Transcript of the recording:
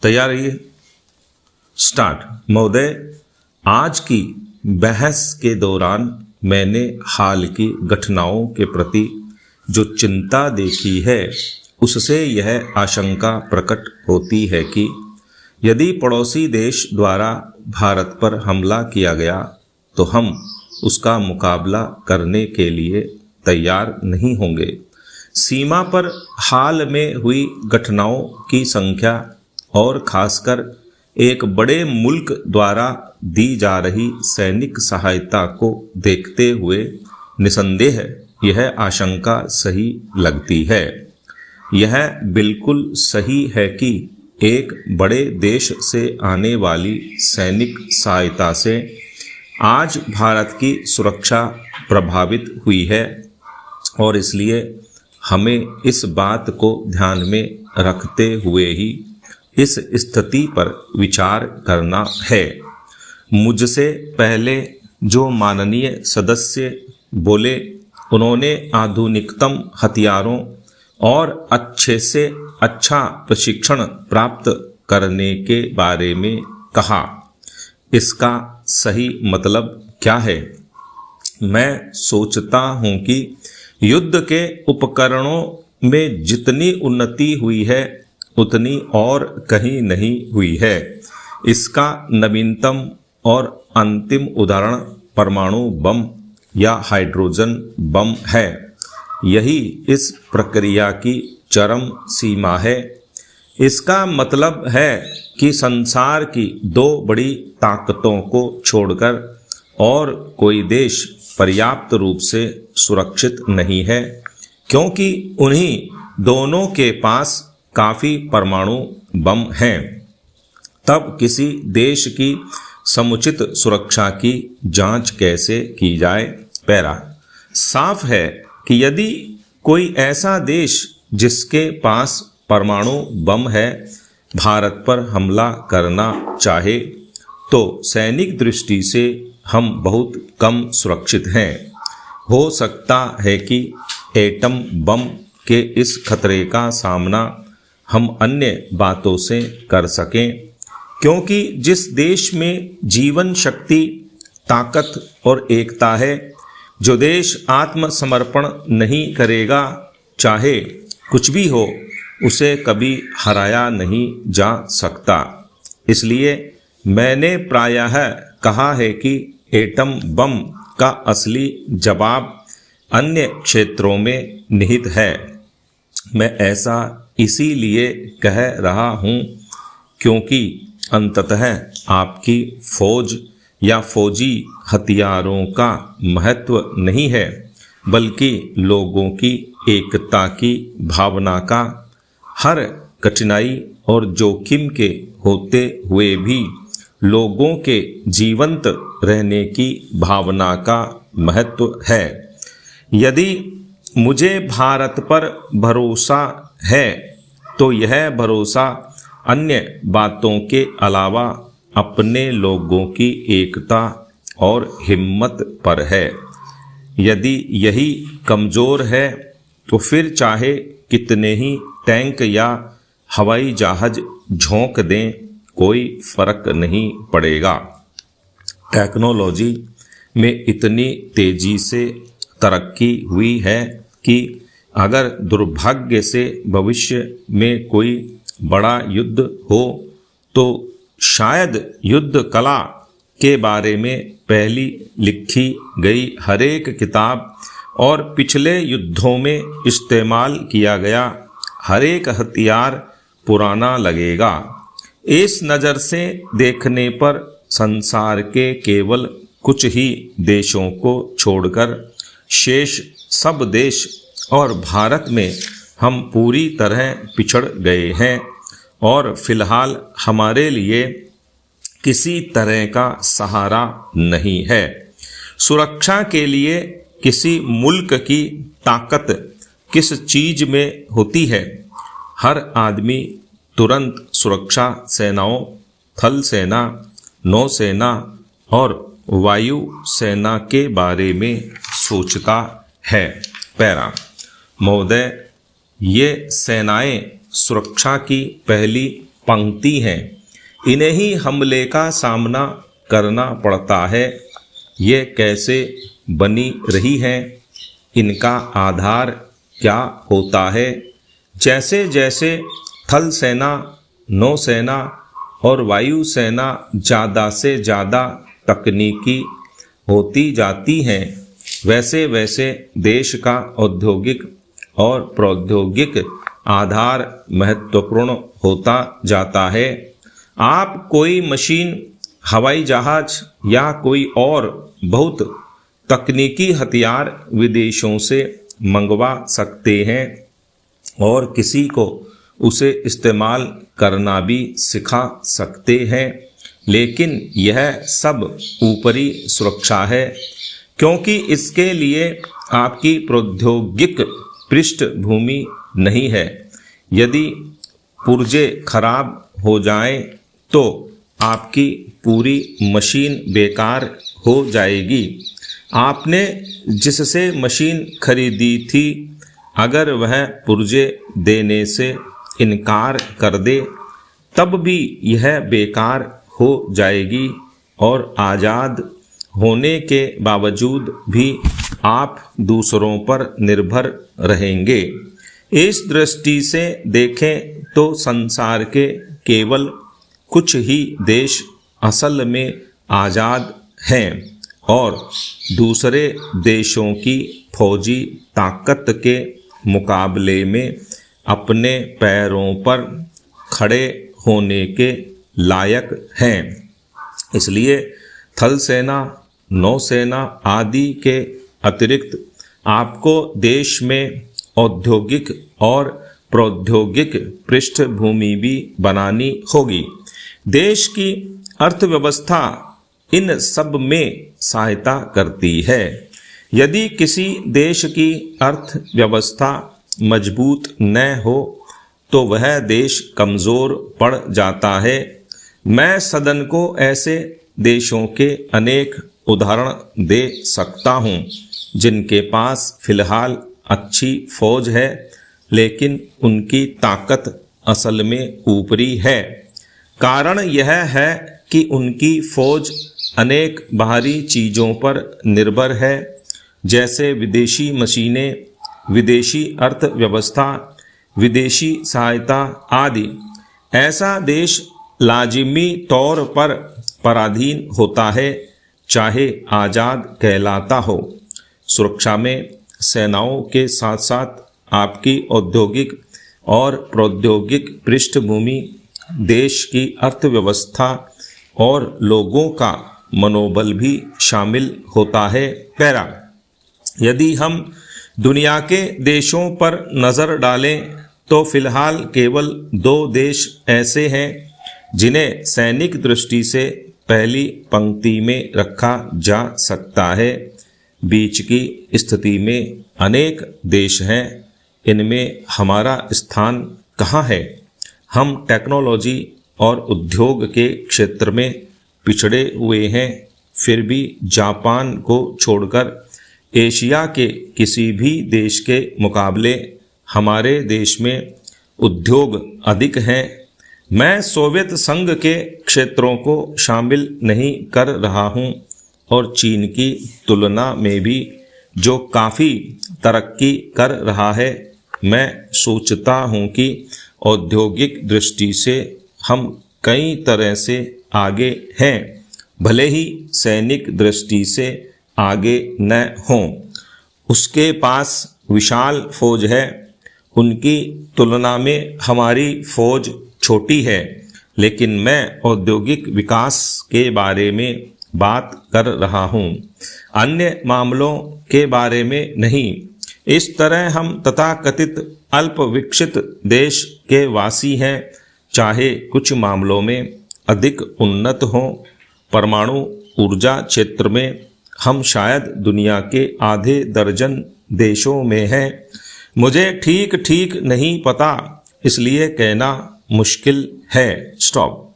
तैयार रहिए। स्टार्ट। महोदय, आज की बहस के दौरान मैंने हाल की घटनाओं के प्रति जो चिंता देखी है उससे यह आशंका प्रकट होती है कि यदि पड़ोसी देश द्वारा भारत पर हमला किया गया तो हम उसका मुकाबला करने के लिए तैयार नहीं होंगे। सीमा पर हाल में हुई घटनाओं की संख्या और खासकर एक बड़े मुल्क द्वारा दी जा रही सैनिक सहायता को देखते हुए निसंदेह यह आशंका सही लगती है। यह बिल्कुल सही है कि एक बड़े देश से आने वाली सैनिक सहायता से आज भारत की सुरक्षा प्रभावित हुई है और इसलिए हमें इस बात को ध्यान में रखते हुए ही इस स्थिति पर विचार करना है। मुझसे पहले जो माननीय सदस्य बोले उन्होंने आधुनिकतम हथियारों और अच्छे से अच्छा प्रशिक्षण प्राप्त करने के बारे में कहा। इसका सही मतलब क्या है? मैं सोचता हूं कि युद्ध के उपकरणों में जितनी उन्नति हुई है उतनी और कहीं नहीं हुई है। इसका नवीनतम और अंतिम उदाहरण परमाणु बम या हाइड्रोजन बम है। यही इस प्रक्रिया की चरम सीमा है। इसका मतलब है कि संसार की दो बड़ी ताकतों को छोड़कर और कोई देश पर्याप्त रूप से सुरक्षित नहीं है, क्योंकि उन्हीं दोनों के पास काफ़ी परमाणु बम हैं। तब किसी देश की समुचित सुरक्षा की जांच कैसे की जाए? पैरा। साफ है कि यदि कोई ऐसा देश जिसके पास परमाणु बम है भारत पर हमला करना चाहे तो सैनिक दृष्टि से हम बहुत कम सुरक्षित हैं। हो सकता है कि एटम बम के इस खतरे का सामना हम अन्य बातों से कर सकें, क्योंकि जिस देश में जीवन शक्ति, ताकत और एकता है, जो देश आत्मसमर्पण नहीं करेगा, चाहे कुछ भी हो, उसे कभी हराया नहीं जा सकता। इसलिए मैंने प्रायः कहा है कि एटम बम का असली जवाब अन्य क्षेत्रों में निहित है। मैं ऐसा इसीलिए कह रहा हूँ क्योंकि अंततः आपकी फौज या फौजी हथियारों का महत्व नहीं है, बल्कि लोगों की एकता की भावना का, हर कठिनाई और जोखिम के होते हुए भी लोगों के जीवंत रहने की भावना का महत्व है। यदि मुझे भारत पर भरोसा है तो यह भरोसा अन्य बातों के अलावा अपने लोगों की एकता और हिम्मत पर है। यदि यही कमज़ोर है तो फिर चाहे कितने ही टैंक या हवाई जहाज झोंक दें, कोई फर्क नहीं पड़ेगा। टेक्नोलॉजी में इतनी तेजी से तरक्की हुई है कि अगर दुर्भाग्य से भविष्य में कोई बड़ा युद्ध हो तो शायद युद्ध कला के बारे में पहली लिखी गई हरेक किताब और पिछले युद्धों में इस्तेमाल किया गया हरेक हथियार पुराना लगेगा। इस नज़र से देखने पर संसार के केवल कुछ ही देशों को छोड़कर शेष सब देश और भारत में हम पूरी तरह पिछड़ गए हैं और फिलहाल हमारे लिए किसी तरह का सहारा नहीं है। सुरक्षा के लिए किसी मुल्क की ताकत किस चीज़ में होती है? हर आदमी तुरंत सुरक्षा सेनाओं, थल सेना, नौसेना और वायु सेना के बारे में सोचता है। पैरा। महोदय, ये सेनाएं सुरक्षा की पहली पंक्ति हैं। इन्हें ही हमले का सामना करना पड़ता है। ये कैसे बनी रही हैं, इनका आधार क्या होता है? जैसे जैसे थल सेना, नौसेना और वायुसेना ज़्यादा से ज़्यादा तकनीकी होती जाती हैं, वैसे वैसे देश का औद्योगिक और प्रौद्योगिक आधार महत्वपूर्ण होता जाता है। आप कोई मशीन, हवाई जहाज या कोई और बहुत तकनीकी हथियार विदेशों से मंगवा सकते हैं और किसी को उसे इस्तेमाल करना भी सिखा सकते हैं, लेकिन यह सब ऊपरी सुरक्षा है, क्योंकि इसके लिए आपकी प्रौद्योगिक पृष्ठभूमि नहीं है। यदि पुर्जे खराब हो जाएं तो आपकी पूरी मशीन बेकार हो जाएगी। आपने जिससे मशीन खरीदी थी, अगर वह पुर्जे देने से इनकार कर दे तब भी यह बेकार हो जाएगी और आज़ाद होने के बावजूद भी आप दूसरों पर निर्भर रहेंगे। इस दृष्टि से देखें तो संसार के केवल कुछ ही देश असल में आज़ाद हैं और दूसरे देशों की फौजी ताकत के मुकाबले में अपने पैरों पर खड़े होने के लायक हैं। इसलिए थल सेना, नौसेना आदि के अतिरिक्त आपको देश में औद्योगिक और प्रौद्योगिक पृष्ठभूमि भी बनानी होगी। देश की अर्थव्यवस्था इन सब में सहायता करती है। यदि किसी देश की अर्थव्यवस्था मजबूत न हो तो वह देश कमज़ोर पड़ जाता है। मैं सदन को ऐसे देशों के अनेक उदाहरण दे सकता हूँ जिनके पास फिलहाल अच्छी फौज है, लेकिन उनकी ताकत असल में ऊपरी है। कारण यह है कि उनकी फौज अनेक बाहरी चीज़ों पर निर्भर है, जैसे विदेशी मशीनें, विदेशी अर्थव्यवस्था, विदेशी सहायता आदि। ऐसा देश लाजिमी तौर पर पराधीन होता है, चाहे आज़ाद कहलाता हो। सुरक्षा में सेनाओं के साथ साथ आपकी औद्योगिक और प्रौद्योगिक पृष्ठभूमि देश की अर्थव्यवस्था और लोगों का मनोबल भी शामिल होता है। पैरा, यदि हम दुनिया के देशों पर नज़र डालें तो फिलहाल केवल 2 देश ऐसे हैं जिन्हें सैनिक दृष्टि से पहली पंक्ति में रखा जा सकता है। बीच की स्थिति में अनेक देश हैं, इनमें हमारा स्थान कहाँ है? हम टेक्नोलॉजी और उद्योग के क्षेत्र में पिछड़े हुए हैं, फिर भी जापान को छोड़कर एशिया के किसी भी देश के मुकाबले हमारे देश में उद्योग अधिक हैं। मैं सोवियत संघ के क्षेत्रों को शामिल नहीं कर रहा हूं और चीन की तुलना में भी जो काफ़ी तरक्की कर रहा है, मैं सोचता हूं कि औद्योगिक दृष्टि से हम कई तरह से आगे हैं, भले ही सैनिक दृष्टि से आगे न हों। उसके पास विशाल फौज है, उनकी तुलना में हमारी फौज छोटी है, लेकिन मैं औद्योगिक विकास के बारे में बात कर रहा हूँ, अन्य मामलों के बारे में नहीं। इस तरह हम तथाकथित अल्प विकसित देश के वासी हैं, चाहे कुछ मामलों में अधिक उन्नत हों। परमाणु ऊर्जा क्षेत्र में हम शायद दुनिया के आधे दर्जन देशों में हैं। मुझे ठीक ठीक नहीं पता, इसलिए कहना मुश्किल है। स्टॉप।